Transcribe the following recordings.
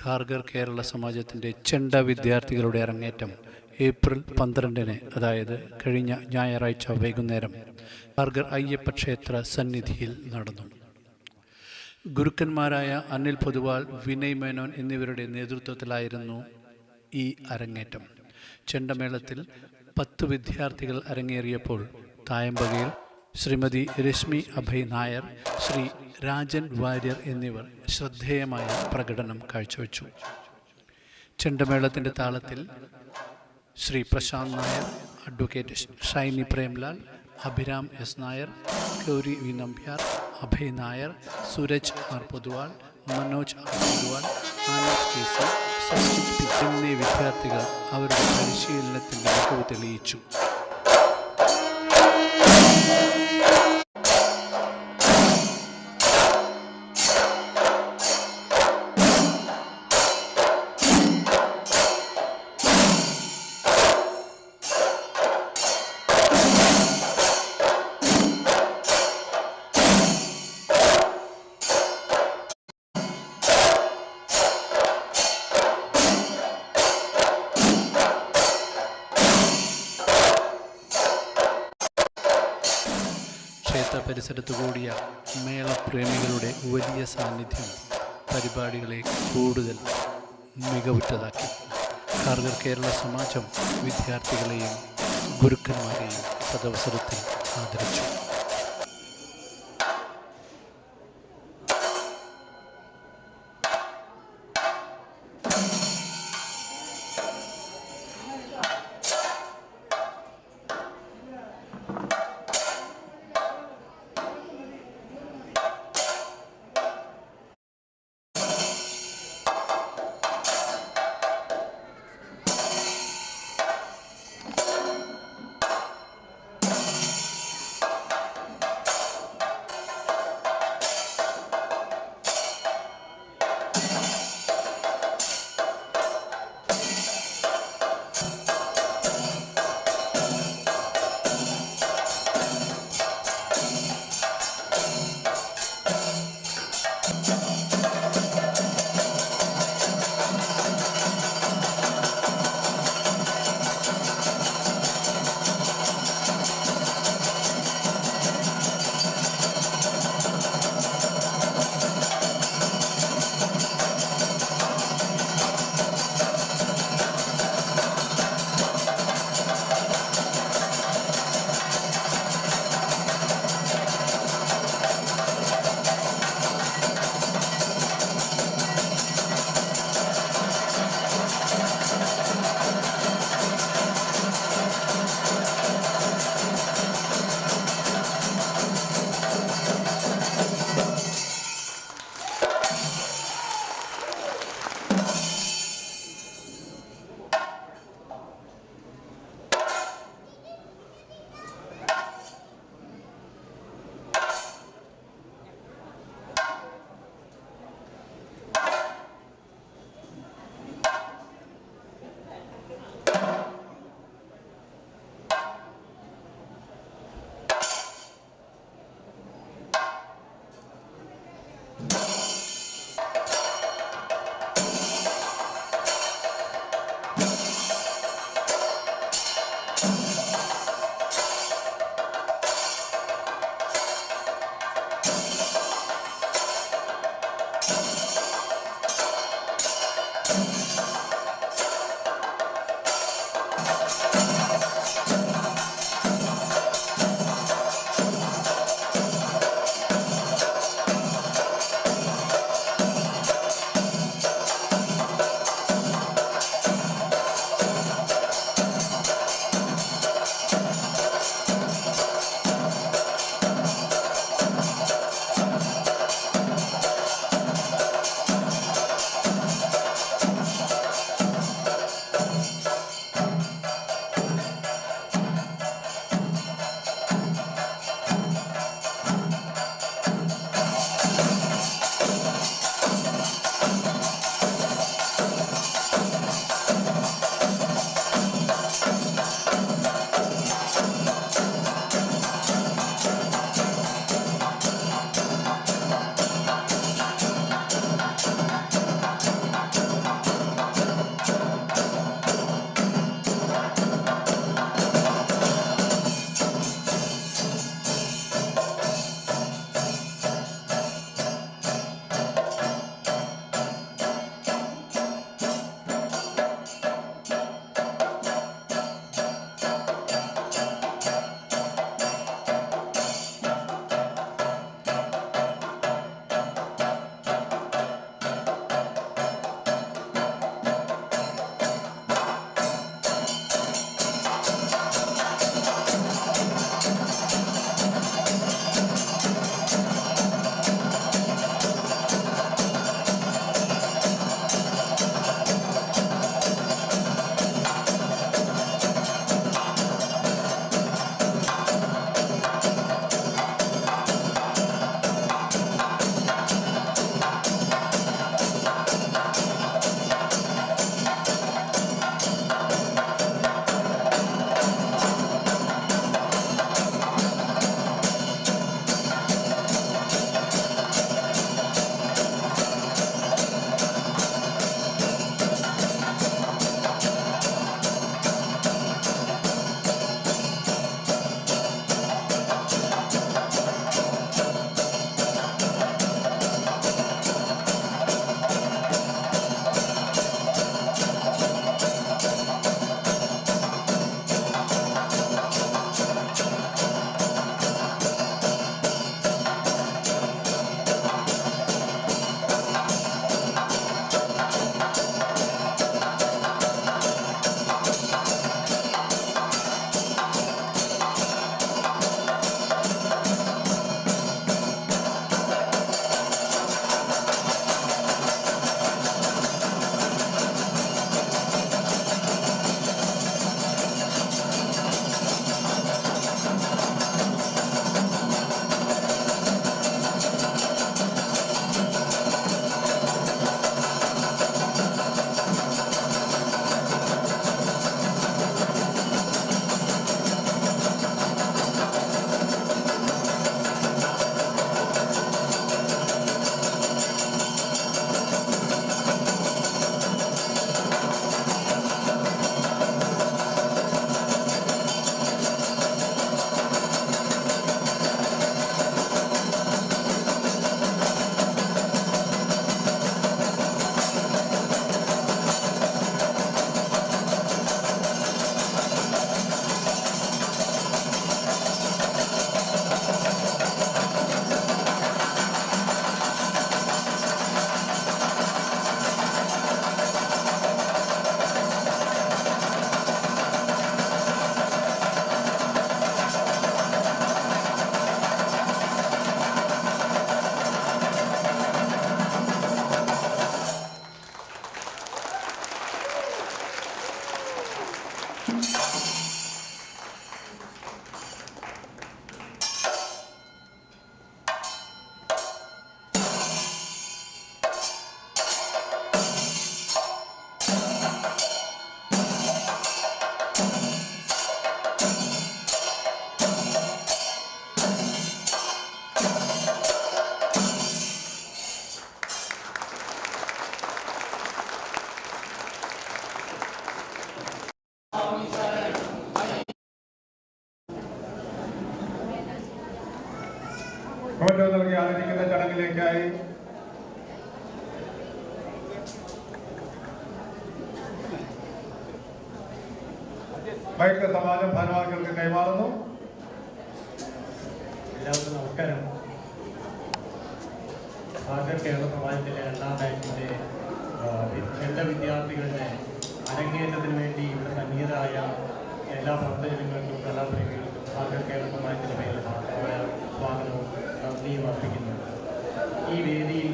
ഖാർഗർ കേരള സമാജത്തിൻ്റെ ചെണ്ട വിദ്യാർത്ഥികളുടെ അരങ്ങേറ്റം ഏപ്രിൽ 12-ന്, അതായത് കഴിഞ്ഞ ഞായറാഴ്ച വൈകുന്നേരം ഖാർഗർ അയ്യപ്പ ക്ഷേത്ര സന്നിധിയിൽ നടന്നു. ഗുരുക്കന്മാരായ അനിൽ പൊതുവാൾ, വിനയ് മേനോൻ എന്നിവരുടെ നേതൃത്വത്തിലായിരുന്നു ഈ അരങ്ങേറ്റം. ചെണ്ടമേളത്തിൽ 10 വിദ്യാർത്ഥികൾ അരങ്ങേറിയപ്പോൾ തായമ്പകയിൽ ശ്രീമതി രശ്മി അഭയ് നായർ, ശ്രീ രാജൻ വാര്യർ എന്നിവർ ശ്രദ്ധേയമായ പ്രകടനം കാഴ്ചവെച്ചു. ചെണ്ടമേളത്തിൻ്റെ താളത്തിൽ Shri Prashanth Nair, advocate Shiny Premlal, Abhiram S Nair, Gauri V Nambiar, Abhay Nair, Sooraj R Poduval, Manoj R Poduval, Anand K C, Sachith P എന്നീ വിദ്യാർത്ഥികൾ അവരുടെ പരിശീലനത്തിൻ്റെ മികവ് തെളിയിച്ചു. ക്ഷേത്ര പരിസരത്ത് കൂടിയ മേളപ്രേമികളുടെ വലിയ സാന്നിധ്യം പരിപാടികളെ കൂടുതൽ മികവുറ്റതാക്കി. ഖാർഗർ കേരള സമാജം വിദ്യാർത്ഥികളെയും ഗുരുക്കന്മാരെയും സദവസരത്തിൽ ആദരിച്ചു. ആദരിക്കുന്നതിലേക്കായി വൈദിക സമാജം ഭാരവാഹികൾക്ക് കൈമാറുന്നു. എല്ലാവർക്കും നമസ്കാരം. കേരള സമാജത്തിലെ രണ്ടാം ബാച്ചിന്റെ എല്ലാ വിദ്യാർത്ഥികളുടെ അരങ്ങേറ്റത്തിന് വേണ്ടി ഇവിടെ സന്നിഹിതരായ എല്ലാ ഭക്തജനങ്ങൾക്കും കലാപ്രേമികൾക്കും കേരള സമാജത്തിന്റെ പേരിൽ ഭാഗമായ സ്വാഗതവും നന്ദിയും അർപ്പിക്കുന്നു. ഈ വേദിയിൽ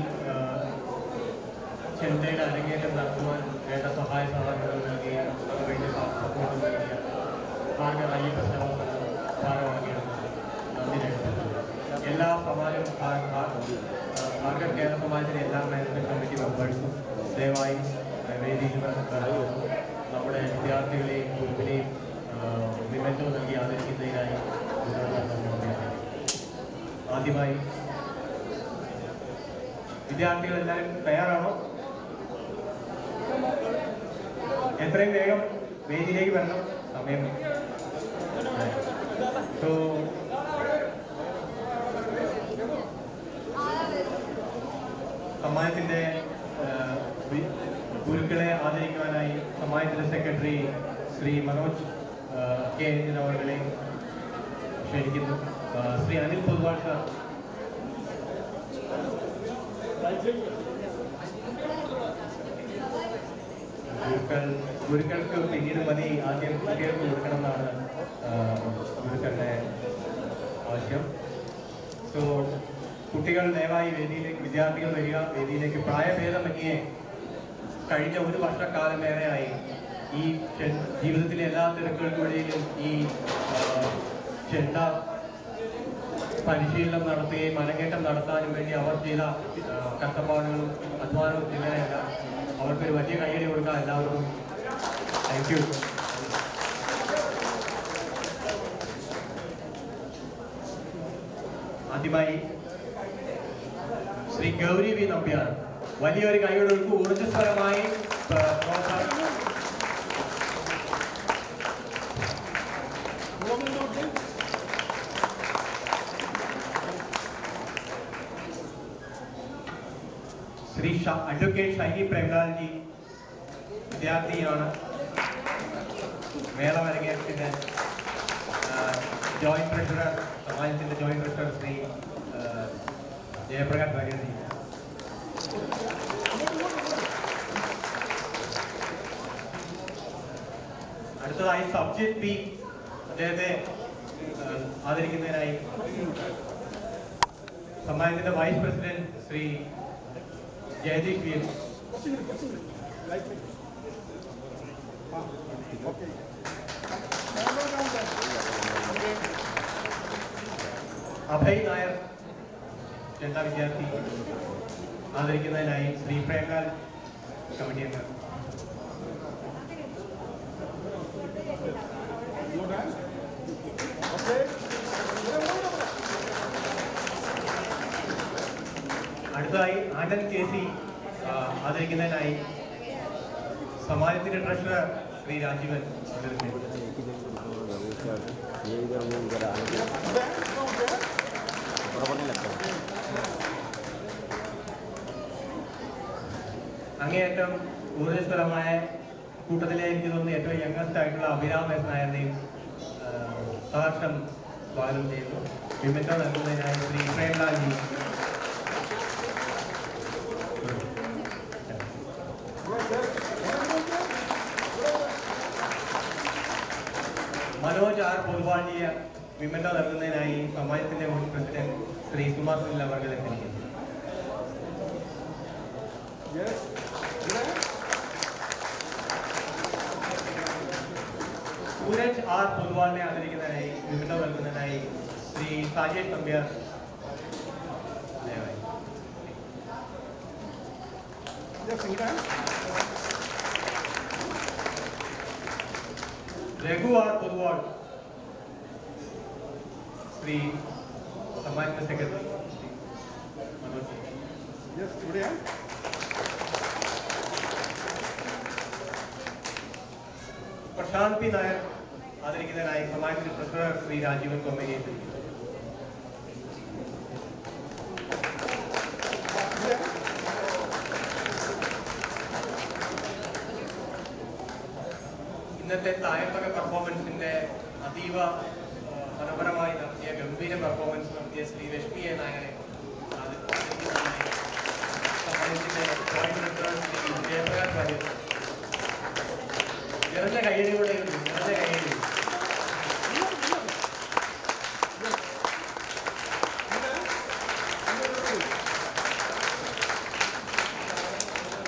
ചെണ്ടയുടെ അരങ്ങേറ്റം നടത്തുവാൻ വേണ്ട സഹായ സഹകരണങ്ങൾ നൽകിയ അതിനുവേണ്ടി സപ്പോർട്ട് നൽകിയ അയ്യപ്പ സേവാ ഭാരവാഹികൾക്ക് നന്ദി രേഖപ്പെടുത്തുന്നു. എല്ലാ സമാജം കേരള സമാജത്തിലെ എല്ലാ മാനേജ്മെന്റ് കമ്മിറ്റി മെമ്പേഴ്സും ദയവായി വേദിയിൽ നമ്മുടെ വിദ്യാർത്ഥികളെയും ഗ്രൂപ്പിനെയും വിമൻറ്റോ നൽകി ആദരിക്കുന്നതിനായി ആദ്യമായി വിദ്യാർത്ഥികളെല്ലാവരും തയ്യാറാണോ? എത്രയും വേഗം വേദിയിലേക്ക് വരണം, സമയം. സോ സമാജത്തിന്റെ ഗുരുക്കളെ ആദരിക്കുവാനായി സമാജത്തിന്റെ സെക്രട്ടറി ശ്രീ മനോജ് കെ അവരെ ക്ഷണിക്കുന്നു. ശ്രീ അനിൽ പൊതുവാൾ സാർ. ഗുരുക്കൾക്ക് പിന്നീട് മതി, ആദ്യം കുട്ടികൾക്ക് കൊടുക്കണം എന്നാണ് ഗുരുക്കളുടെ ആവശ്യം. സോ കുട്ടികൾ ദയവായി വേദിയിലേക്ക്, വിദ്യാർത്ഥികൾ വരിക വേദിയിലേക്ക്. പ്രായഭേദമന്യേ കഴിഞ്ഞ ഒരു വർഷക്കാലമേറെയായി ഈ ജീവിതത്തിലെ എല്ലാ തിരക്കുകൾക്കിടയിലും ഈ ചെണ്ട പരിശീലനം നടത്തുകയും അരങ്ങേറ്റം നടത്താനും വേണ്ടി അവർ ചെയ്ത കഷ്ടപ്പാടുകളും അധ്വാനവും ചില്ലറയല്ല. അവർക്കൊരു വലിയ കയ്യടി കൊടുക്കാം എല്ലാവർക്കും. Thank you. ആദ്യമായി ശ്രീ ഗൗരി വി നമ്പ്യാർ. വലിയൊരു കൈയ്യടികൾക്ക് ഊർജ്ജസ്വരമായി ശ്രീ അഡ്വക്കേറ്റ് ഷൈനി പ്രേംലാൽ ജി വിദ്യാർത്ഥിയാണ്. മേള അരങ്ങേറ്റത്തിന്റെ ജോയിന്റ് ട്രഷറർ, സമാജത്തിന്റെ ജോയിന്റ് ട്രഷറർ ശ്രീ ജയപ്രകാശ് ഭഗവതി. അടുത്തതായി സബ്ജിത് പി, അദ്ദേഹത്തെ ആദരിക്കുന്നതിനായി സമാജത്തിന്റെ vice president Shri Jayadeesh V. Abhay Nair ചെണ്ട വിദ്യാർത്ഥി ആദരിക്കുന്നതിനായി ശ്രീ പ്രേംലാൽ കമ്മിറ്റി അംഗം. അടുത്തതായി ആന്റൺ കെ സി ആദരിക്കുന്നതിനായി സമാജത്തിന്റെ ട്രഷറർ ശ്രീ രാജീവൻ. അങ്ങേയറ്റം ഊർജ്ജസ്വലമായ കൂട്ടത്തിലെ എനിക്ക് തോന്നുന്നു ഏറ്റവും യങ്ങസ്റ്റ് ആയിട്ടുള്ള അഭിരാം എസ് നായരുടെയും സഹർഷം സ്വാഗതം ചെയ്യുന്നു. വിമൻറ്റോ നൽകുന്നതിനായി ശ്രീ പ്രേംലാൽ ജി. മനോജ് ആർ പൊതുവാളിയ വിമൻറ്റോ നൽകുന്നതിനായി സമാജത്തിന്റെ മുൻ പ്രസിഡന്റ് ശ്രീ സുമാർ സുനിൽ അവർ എത്തിയിരിക്കുന്നു. സൂരജ് ആർ പൊതുവാളിനെ ആദരിക്കുന്നതിനായി വിമൻറ്റോ നൽകുന്നതിനായി ശ്രീ സാജേഷ് നമ്പ്യാർ. രഘു ആർ പൊതുവാൾ, ശ്രീ സമാജത്തിന്റെ സെക്രട്ടറി മനോജ്. പ്രശാന്ത് പി നായർ ആദരിക്കുന്നതിനായി സമാജത്തിന്റെ ട്രഷറർ ശ്രീ രാജീവൻ കൊമ്മേരി. ഇന്നത്തെ തായമ്പക പെർഫോമൻസിന്റെ അതീവ മനോഹരമായി നടത്തിയ ഗംഭീര പെർഫോമൻസ് നടത്തിയ ശ്രീ ലക്ഷ്മി എ നായരെ നിറഞ്ഞ കയ്യടികളുടെ നിറഞ്ഞ കയ്യടി.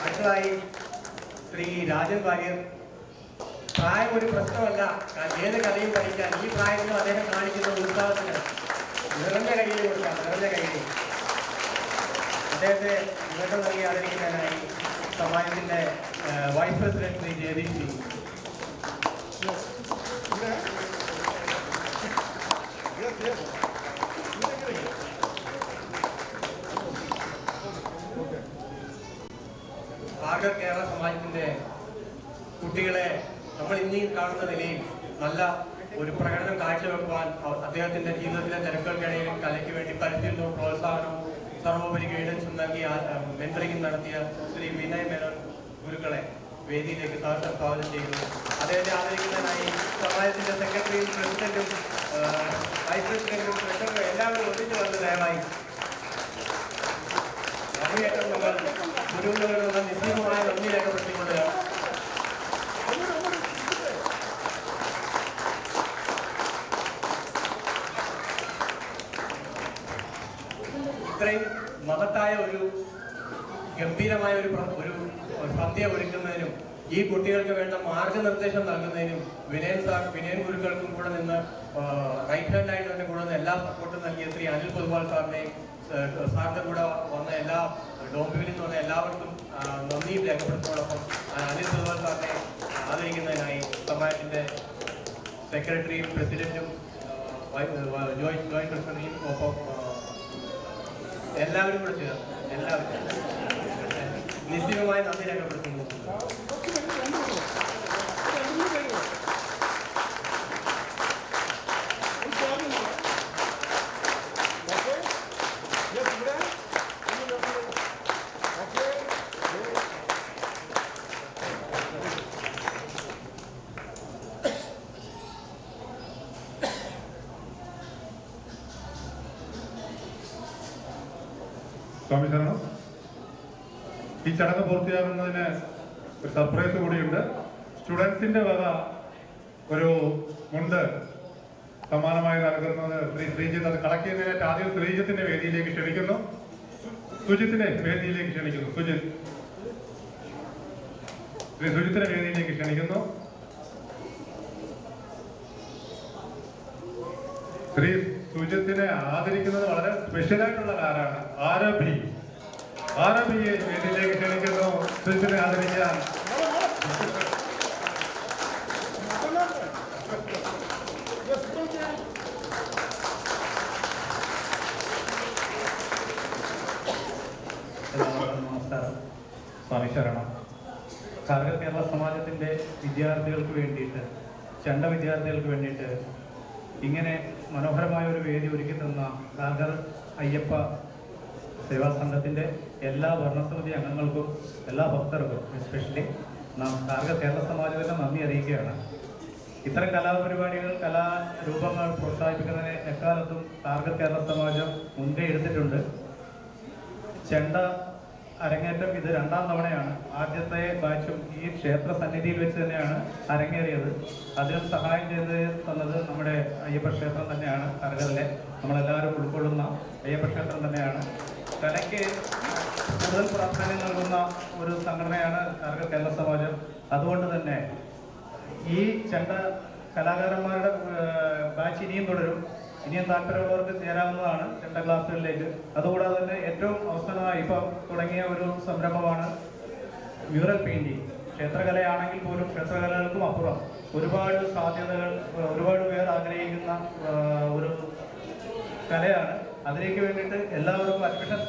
അടുത്തതായി ശ്രീ രാജൻ വാര്യർ. പ്രായം ഒരു പ്രശ്നമല്ല, ഏത് കലയും പഠിക്കാൻ ഈ പ്രായത്തിലും അദ്ദേഹം കാണിക്കുന്ന ഉത്സാഹത്തിന് നിറഞ്ഞ കയ്യിൽ കൊടുക്കാം, നിറഞ്ഞ കയ്യിൽ. അദ്ദേഹത്തെ ഇവരുടെ നൽകി ആദരിക്കാനായി സമാജത്തിന്റെ വൈസ് പ്രസിഡന്റ് ശ്രീ ജയദീപ് ജി. ഭാരത കേരള സമാജത്തിന്റെ കുട്ടികളെ നമ്മൾ ഇന്നീ കാണുന്ന നിലയിൽ നല്ല ഒരു പ്രകടനം കാഴ്ചവെക്കുവാൻ അദ്ദേഹത്തിന്റെ ജീവിതത്തിലെ തിരക്കുകൾക്കിടയിൽ കലയ്ക്ക് വേണ്ടി പരിശീലനവും പ്രോത്സാഹനവും സർവോപരി ഗൈഡൻസും നൽകി മെന്ററിംഗ് നടത്തിയ ശ്രീ വിനയ് മേനോൻ ഗുരുക്കളെ വേദിയിലേക്ക് സ്വാഗതം ചെയ്യുന്നു. അദ്ദേഹത്തെ ആദരിക്കുന്നതിനായി സമാജത്തിന്റെ സെക്രട്ടറിയും പ്രസിഡന്റും വൈസ് പ്രസിഡന്റും ട്രഷററും എല്ലാവരും ഒന്നിച്ചു വന്ന് ദയവായി അങ്ങേയറ്റം നമ്മൾ ഗുരുവിനോടുള്ള നിശ്ചയമായ നന്ദി രേഖപ്പെടുത്തിക്കൊണ്ട് ഇത്രയും മഹത്തായ ഒരു ഗംഭീരമായ ഒരു സന്ധ്യ ഒരുക്കുന്നതിനും ഈ കുട്ടികൾക്ക് വേണ്ട മാർഗനിർദ്ദേശം നൽകുന്നതിനും വിനയൻ ഗുരുക്കൾക്കും കൂടെ നിന്ന് റൈറ്റ് ഹാൻഡ് ആയിട്ട് തന്നെ കൂടെ എല്ലാ സപ്പോർട്ടും നൽകിയ ശ്രീ അനിൽ പൊതുവാൾ സാറിനെയും സാറിന്റെ കൂടെ വന്ന എല്ലാ ഡോംബിയിൽ നിന്ന് വന്ന എല്ലാവർക്കും നന്ദിയും രേഖപ്പെടുത്തുന്നതോടൊപ്പം അനിൽ പൊതുവാൾ സാറിനെ ആദരിക്കുന്നതിനായി സമാജത്തിന്റെ സെക്രട്ടറിയും പ്രസിഡന്റും ജോയിന്റ് പ്രസിഡന്റിയും ഒപ്പം എല്ലാവരും കൂടെ ചേർന്ന് എല്ലാവരും നിശ്ചയമായി നന്ദി രേഖപ്പെടുത്തുന്നു. സ്വാമി ശരണം. ഈ ചടങ്ങ് പൂർത്തിയാകുന്നതിന് ഒരു സർപ്രൈസ് കൂടിയുണ്ട്. സ്റ്റുഡൻസിന്റെ വക ഒരു മുണ്ട് സമ്മാനമായി നൽകുന്നത് ശ്രീ ശ്രീജിത്ത്. അത് കളക്ട് ചെയ്യുന്നതിനായിട്ട് ആദ്യം ശ്രീജിത്തിന്റെ വേദിയിലേക്ക് ക്ഷണിക്കുന്നു. സുജിത്തിനെ വേദിയിലേക്ക് ക്ഷണിക്കുന്നു. ശ്രീ സുജിത്തിനെ വേദിയിലേക്ക് ക്ഷണിക്കുന്നു. ശ്രീ സുജിത്തിനെ ആദരിക്കുന്നത് വളരെ സ്പെഷ്യലായിട്ടുള്ള കാരാണ്. ആരബിയെ വേദിയിലേക്ക് ക്ഷണിക്കുന്നു. സുജിത്തിനെ ആദരിക്കാൻ നമസ്കാരം. സ്വാമി ശരണം. ഭാരത കേരള സമാജത്തിന്റെ വിദ്യാർത്ഥികൾക്ക് വേണ്ടിയിട്ട്, ചെണ്ട വിദ്യാർത്ഥികൾക്ക് വേണ്ടിയിട്ട് ഇങ്ങനെ മനോഹരമായ ഒരു വേദി ഒരുക്കി തന്ന കാർഗർ അയ്യപ്പ സേവാ സംഘത്തിന്റെ എല്ലാ ഭരണസമിതി അംഗങ്ങൾക്കും എല്ലാ ഭക്തർക്കും എസ്പെഷ്യലി നാം കാർഗർ കേരള സമാജത്തിന്റെ നന്ദി അറിയിക്കുകയാണ്. ഇത്തരം കലാപരിപാടികൾ, കലാരൂപങ്ങൾ പ്രോത്സാഹിപ്പിക്കുന്നതിന് എക്കാലത്തും കാർഗർ കേരള സമാജം മുൻകൈ എടുത്തിട്ടുണ്ട്. ചെണ്ട അരങ്ങേറ്റം ഇത് 2ാം തവണയാണ്. ആദ്യത്തെ ബാച്ചും ഈ ക്ഷേത്ര സന്നിധിയിൽ വെച്ച് തന്നെയാണ് അരങ്ങേറിയത്. അതിനും സഹായം ചെയ്ത് തന്നത് നമ്മുടെ അയ്യപ്പ ക്ഷേത്രം തന്നെയാണ്. കാർഗറിലെ നമ്മളെല്ലാവരും ഉൾക്കൊള്ളുന്ന അയ്യപ്പ ക്ഷേത്രം തന്നെയാണ്. കലയ്ക്ക് കൂടുതൽ പ്രാധാന്യം നൽകുന്ന ഒരു സംഘടനയാണ് കാർഗർ കേരള സമാജം. അതുകൊണ്ട് തന്നെ ഈ ചെണ്ട കലാകാരന്മാരുടെ ബാച്ച് ഇനിയും തുടരും. ഇനിയും താല്പര്യമുള്ളവർക്ക് ചേരാവുന്നതാണ് ചെണ്ട ക്ലാസ്സുകളിലേക്ക്. അതുകൂടാതെ തന്നെ ഏറ്റവും അവസാനമായി ഇപ്പം തുടങ്ങിയ ഒരു സംരംഭമാണ് മ്യൂറൽ പെയിന്റിങ്. ക്ഷേത്രകലയാണെങ്കിൽ പോലും ക്ഷേത്രകലകൾക്കും അപ്പുറം ഒരുപാട് സാധ്യതകൾ, ഒരുപാട് പേർ ആഗ്രഹിക്കുന്ന ഒരു കലയാണ്. അതിലേക്ക് വേണ്ടിയിട്ട് എല്ലാവർക്കും അഡ്മിഷൻ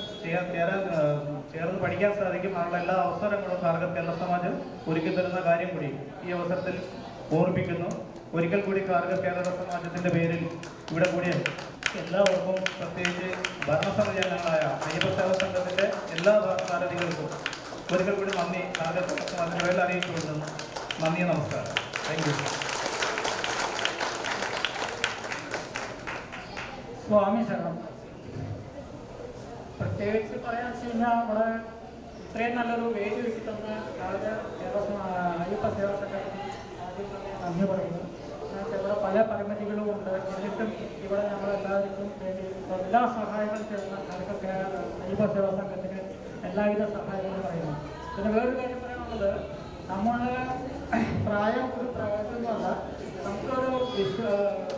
ചേർന്ന് പഠിക്കാൻ സാധിക്കും. അതിനുള്ള എല്ലാ അവസരങ്ങളും കാർഗർ കേരള സമാജം ഒരുക്കി തരുന്ന കാര്യം കൂടി ഈ അവസരത്തിൽ ഓർമ്മിപ്പിക്കുന്നു. ഒരിക്കൽ കൂടി കാർഗർ കേരള സമാജത്തിന്റെ പേരിൽ ഇവിടെ കൂടിയ എല്ലാവർക്കും, പ്രത്യേകിച്ച് ഭരണസമിതി അംഗങ്ങളായ അയ്യപ്പ സേവാ സംഘത്തിന്റെ എല്ലാ ഭാരതികൾക്കും ഒരിക്കൽ കൂടി നന്ദി കാർഗർ കേരള സമാജത്തിന്റെ പേരിൽ അറിയിച്ചുകൊള്ളുന്നു. നന്ദി, നമസ്കാരം. Thank you. സ്വാമി ശരണം. പ്രത്യേകിച്ച് പറയാന്ന് വെച്ച് കഴിഞ്ഞാൽ നമ്മുടെ ഇത്രയും നല്ലൊരു വേദി ഒരുക്കി തന്ന അയ്യപ്പ സേവാ സംഘടന ആദ്യം തന്നെ നന്ദി പറയുന്നു. ഇവിടെ പല പരിമിതികളും ഉണ്ട്. എന്നിട്ടും ഇവിടെ നമ്മളെല്ലാവർക്കും വേണ്ടി എല്ലാ സഹായങ്ങളും ചെയ്യുന്ന അയ്യപ്പ സേവാ സംഘത്തിന് എല്ലാവിധ സഹായങ്ങളും പറയുന്നു. പിന്നെ വേറൊരു കാര്യം പറയാനുള്ളത്, നമ്മൾ പ്രായം ഒരു പ്രയോജനമല്ല, നമുക്കൊരു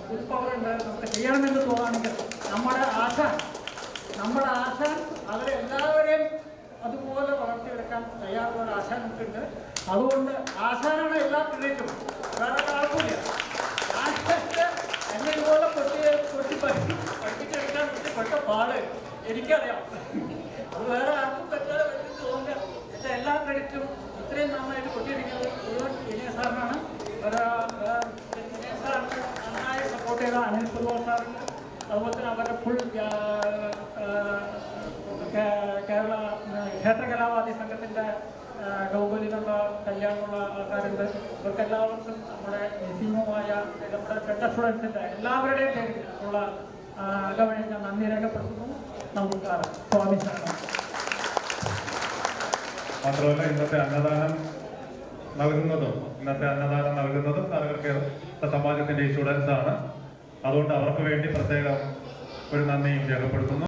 ഫുൾ പവർ ഉണ്ട്. നമുക്ക് ചെയ്യണമെന്ന് തോന്നുകയാണെങ്കിൽ നമ്മുടെ ആശാൻ അവരെല്ലാവരെയും അതുപോലെ വളർത്തിയെടുക്കാൻ തയ്യാറുള്ള ഒരു ആശാൻ നമുക്കുണ്ട്. അതുകൊണ്ട് ആശാനാണ് എല്ലാ ക്രെഡിറ്റും, വേറെ ഒരാൾക്കില്ല. ആശാന്റെ എന്നെ ഇതുപോലെ പഠിപ്പിച്ചെടുക്കാൻ പെട്ട പാട് എനിക്കറിയാം. അത് വേറെ ആർക്കും പറ്റാതെ പറ്റും തോന്നില്ല. എൻ്റെ എല്ലാ ക്രെഡിറ്റും ഇത്രയും നന്നായിട്ട് കൊട്ടിയിരിക്കുന്നത് മുഴുവൻ വിനയ സാറിനാണ്. വിനയ സാറിന് നന്നായി സപ്പോർട്ട് ചെയ്ത അനിൽ പുതുവ സാറിന്, അതുപോലെ തന്നെ അവരുടെ ഫുൾ കേരള ക്ഷേത്രകലാവാദി സംഘത്തിൻ്റെ ഗൗബലിലുള്ള കല്യാണമുള്ള ആൾക്കാരുണ്ട്. ഇവർക്കെല്ലാവർക്കും നമ്മുടെ നിസീമമായ നമ്മുടെ ചെണ്ട സ്റ്റുഡൻസിൻ്റെ എല്ലാവരുടെയും പേരിൽ ഉള്ള വഴി ഞാൻ നന്ദി രേഖപ്പെടുത്തുന്നു. നമസ്കാരം. സ്വാമി ശരണം. മാത്രമല്ല ഇന്നത്തെ അന്നദാനം നൽകുന്നതും നാഗർകേര സമാജത്തിന്റെ സ്റ്റുഡൻസ് ആണ്. അതുകൊണ്ട് അവർക്ക് വേണ്ടി പ്രത്യേകം ഒരു നന്ദിയും രേഖപ്പെടുത്തുന്നു.